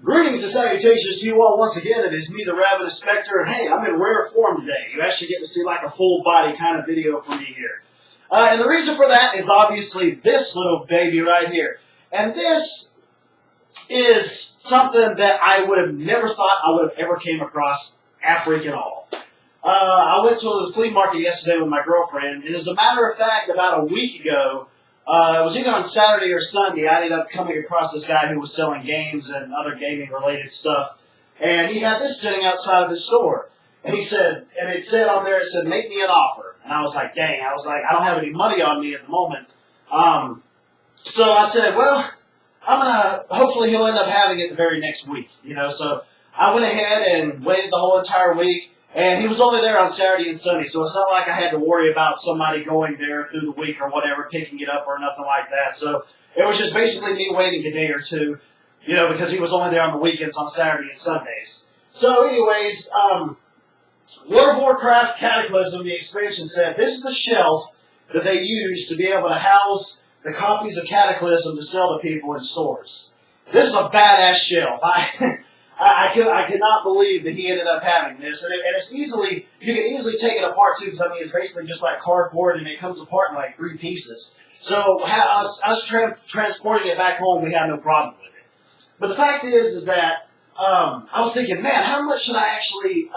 Greetings and salutations to you all once again. It is me, the Ravenous Spectre, and hey, I'm in rare form today. You actually get to see like a full body kind of video from me here. And the reason for that is obviously this little baby right here. And this is something that I would have never thought I would have ever came across freaking all. I went to the flea market yesterday with my girlfriend, and as a matter of fact, about a week ago, it was either on Saturday or Sunday, I ended up coming across this guy who was selling games and other gaming-related stuff, and he had this sitting outside of his store. And he said, and it said on there, it said, make me an offer. And I was like, dang, I was like, I don't have any money on me at the moment. So I said, well, I'm going to, hopefully he'll end up having it the very next week, you know. So I went ahead and waited the whole entire week. And he was only there on Saturday and Sunday, so it's not like I had to worry about somebody going there through the week or whatever, picking it up or nothing like that. So it was just basically me waiting a day or two, you know, because he was only there on the weekends on Saturday and Sundays. So anyways, World of Warcraft Cataclysm, the expansion set, this is the shelf that they use to be able to house the copies of Cataclysm to sell to people in stores. This is a badass shelf. I could not believe that he ended up having this, and it's easily, you can easily take it apart too, because I mean it's basically just like cardboard, and it comes apart in like 3 pieces. So us transporting it back home, we have no problem with it. But the fact is that I was thinking, man, how much should I actually,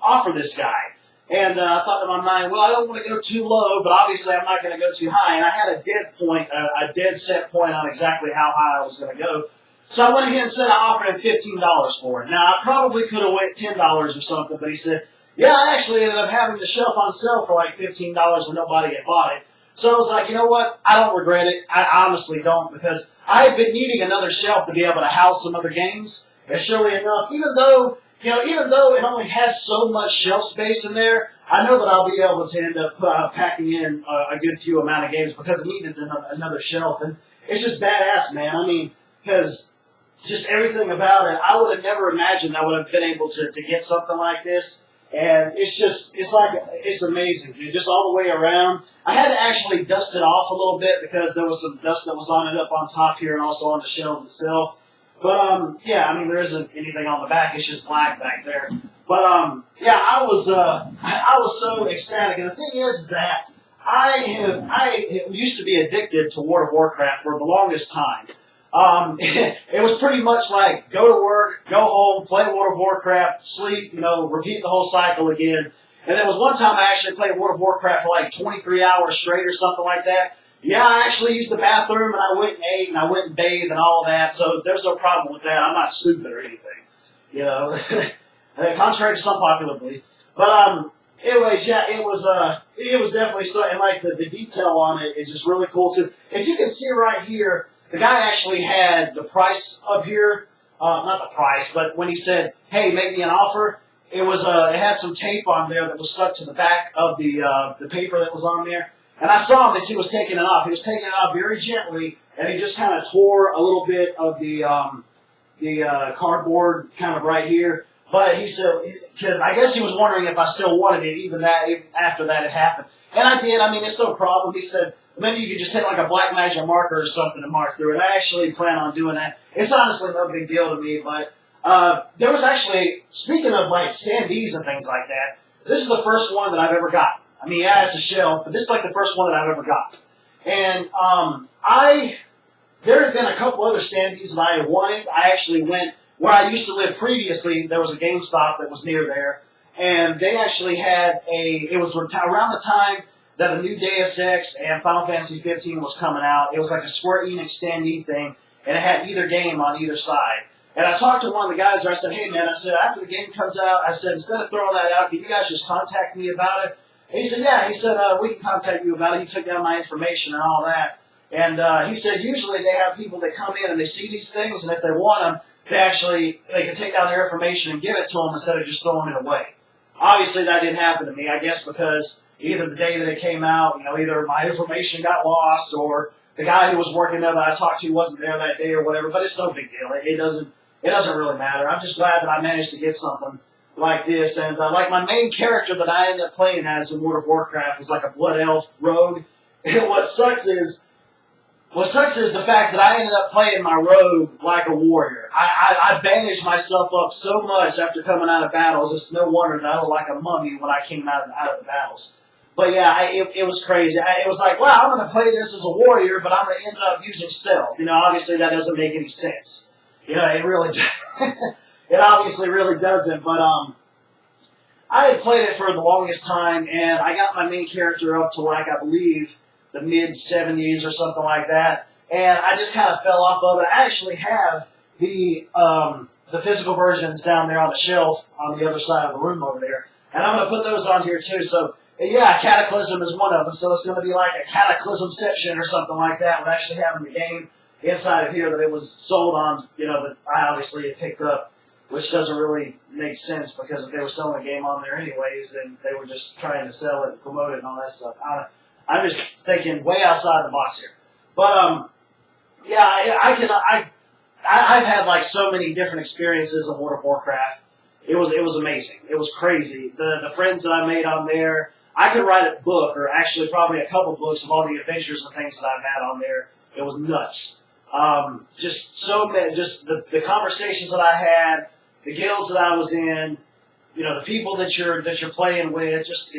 offer this guy? And I thought in my mind, well, I don't want to go too low, but obviously I'm not going to go too high. And I had a dead set point on exactly how high I was going to go. So I went ahead and said I offered him $15 for it. Now, I probably could have went $10 or something, but he said, yeah, I actually ended up having the shelf on sale for like $15 when nobody had bought it. So I was like, you know what? I don't regret it. I honestly don't, because I had been needing another shelf to be able to house some other games. And surely enough, even though it only has so much shelf space in there, I know that I'll be able to end up packing in a good few amount of games because I needed another shelf. And it's just badass, man. I mean, because just everything about it, I would have never imagined I would have been able to get something like this. And it's amazing, dude, just all the way around. I had to actually dust it off a little bit because there was some dust that was on it up on top here and also on the shelves itself. But, yeah, I mean, there isn't anything on the back. It's just black back there. But, yeah, I was so ecstatic. And the thing is that I used to be addicted to World of Warcraft for the longest time. It was pretty much like go to work, go home, play World of Warcraft, sleep, repeat the whole cycle again. And there was one time I actually played World of Warcraft for like 23 hours straight or something like that. Yeah, I actually used the bathroom, and I went and ate, and I went and bathed and all that, so there's no problem with that. I'm not stupid or anything, contrary to some popular belief. But, anyways, yeah, it was definitely so, and like the detail on it is just really cool too. As you can see right here, the guy actually had the price up here, not the price, but when he said, hey, make me an offer, it had some tape on there that was stuck to the back of the paper that was on there. And I saw him as he was taking it off. He was taking it off very gently, and he just kind of tore a little bit of the cardboard kind of right here. But he said, because I guess he was wondering if I still wanted it, even after that had happened. And I did. I mean, it's no problem. He said, maybe you could just take like a black magic marker or something to mark through it. I actually plan on doing that. It's honestly no big deal to me, but there was actually, speaking of like standees and things like that, this is the first one that I've ever gotten. I mean, yeah, it's a shelf, but this is like the first one that I've ever gotten. And there had been a couple other standees that I had wanted. I actually went, where I used to live previously, there was a GameStop that was near there, and they actually had it was around the time that the new Deus Ex and Final Fantasy 15 was coming out. It was like a Square Enix standee thing, and it had either game on either side. And I talked to one of the guys there. I said, hey, man, I said, after the game comes out, I said, instead of throwing that out, can you guys just contact me about it? And he said, yeah. He said, we can contact you about it. He took down my information and all that. And he said, usually they have people that come in and they see these things, and if they want them, they can take down their information and give it to them instead of just throwing it away. Obviously, that didn't happen to me, I guess, because either the day that it came out, either my information got lost or the guy who was working there that I talked to wasn't there that day or whatever, but it's no big deal. It doesn't really matter. I'm just glad that I managed to get something like this. And like my main character that I ended up playing as in World of Warcraft was like a Blood Elf rogue. And what sucks is what sucks is the fact that I ended up playing my rogue like a warrior. I bandaged myself up so much after coming out of battles. It's no wonder that I looked like a mummy when I came out of the battles. But yeah, it was crazy. It was like, wow, I'm going to play this as a warrior, but I'm going to end up using stealth. You know, obviously that doesn't make any sense. You know, it really, it obviously really doesn't. But I had played it for the longest time, and I got my main character up to like, I believe, the mid-70s or something like that, and I just kind of fell off of it. I actually have the physical versions down there on the shelf on the other side of the room over there, and I'm going to put those on here too. So yeah, Cataclysm is one of them, so it's going to be like a Cataclysmception or something like that. We're actually having the game inside of here that it was sold on, you know, that I obviously had picked up, which doesn't really make sense because if they were selling a game on there anyways, then they were just trying to sell it and promote it and all that stuff. I'm just thinking way outside the box here. But, yeah, I've had like so many different experiences in World of Warcraft. It was amazing. It was crazy. The friends that I made on there, I could write a book, or actually probably a couple books of all the adventures and things that I've had on there. It was nuts. Just so many, just the conversations that I had, the guilds that I was in, you know, the people that you're playing with, just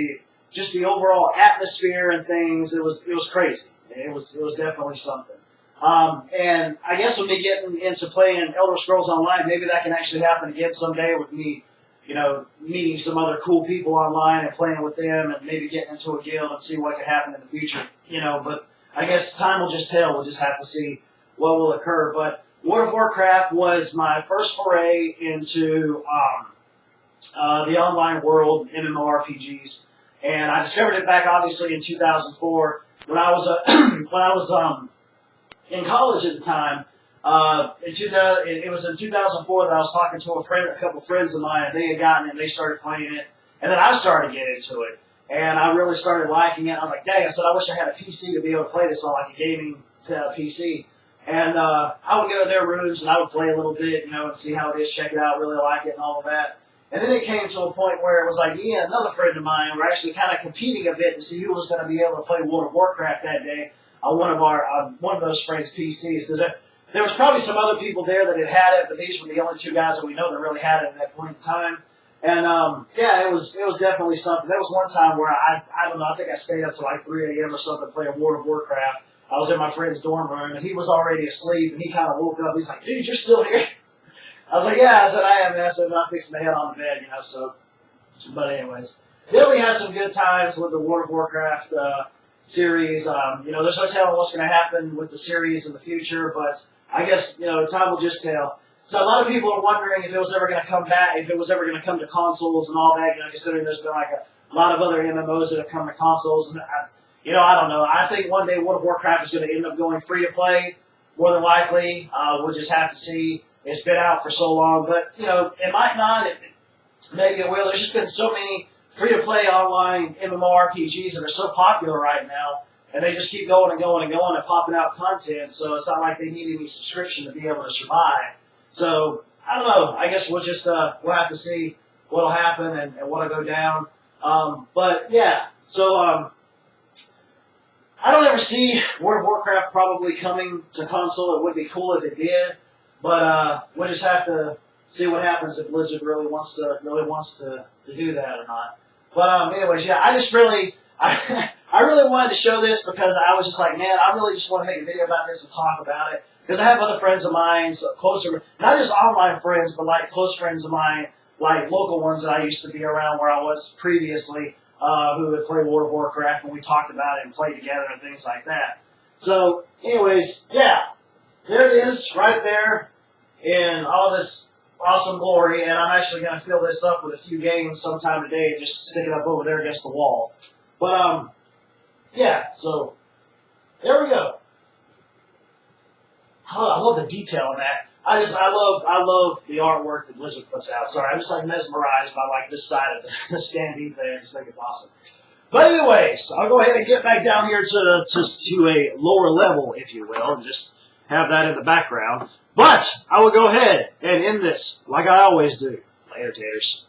the overall atmosphere and things. It was crazy. It was definitely something. And I guess when we get into playing Elder Scrolls Online, maybe that can actually happen again someday with me, you know, meeting some other cool people online and playing with them and maybe getting into a guild and see what could happen in the future, you know. But I guess time will just tell. We'll just have to see what will occur. But World of Warcraft was my first foray into the online world, MMORPGs. And I discovered it back, obviously, in 2004 when I was in college at the time. It was in 2004 that I was talking to a couple friends of mine, and they had gotten it, and they started playing it, and then I started getting into it, and I really started liking it. I was like, dang, I said, I wish I had a PC to be able to play this on, like a gaming PC. And I would go to their rooms, and I would play a little bit, you know, and see how it is, check it out, really like it, and all of that. And then it came to a point where it was like me and another friend of mine were actually kind of competing a bit to see who was going to be able to play World of Warcraft that day on one of those friends' PCs. Because there was probably some other people there that had it, but these were the only two guys that we know that really had it at that point in time. And yeah, it was definitely something. There was one time where I don't know, I think I stayed up to like 3 a.m. or something playing World of Warcraft. I was in my friend's dorm room, and he was already asleep, and he kind of woke up. He's like, dude, you're still here? I was like, yeah. I said, I am, man. I said, I'm fixing to head on the bed, you know, so. But anyways, Billy had some good times with the World of Warcraft series. You know, there's no telling what's going to happen with the series in the future, but I guess, you know, time will just tell. So a lot of people are wondering if it was ever going to come back, if it was ever going to come to consoles and all that, you know, considering there's been like a lot of other MMOs that have come to consoles. And you know, I don't know. I think one day World of Warcraft is going to end up going free to play, more than likely. We'll just have to see. It's been out for so long, but, you know, it might not. Maybe it will. There's just been so many free-to-play online MMORPGs that are so popular right now, and they just keep going and going and going and popping out content, so it's not like they need any subscription to be able to survive. So, I don't know. I guess we'll just we'll have to see what'll happen and what'll go down. But, yeah. So, I don't ever see World of Warcraft probably coming to console. It would be cool if it did. But we'll just have to see what happens if Blizzard really wants to do that or not. But anyways, yeah, I really wanted to show this because I was just like, man, I really just want to make a video about this and talk about it. Because I have other friends of mine, so closer, not just online friends, but like close friends of mine, like local ones that I used to be around where I was previously, who had played World of Warcraft, and we talked about it and played together and things like that. So, anyways, yeah. There it is, right there, in all this awesome glory, and I'm actually going to fill this up with a few games sometime today and just stick it up over there against the wall. But, yeah, so, there we go. Oh, I love the detail on that. I love the artwork that Blizzard puts out. Sorry, I'm just like mesmerized by like this side of the standee thing. I just think it's awesome. But anyways, I'll go ahead and get back down here to a lower level, if you will, and just have that in the background. But I will go ahead and end this like I always do. Later, taters.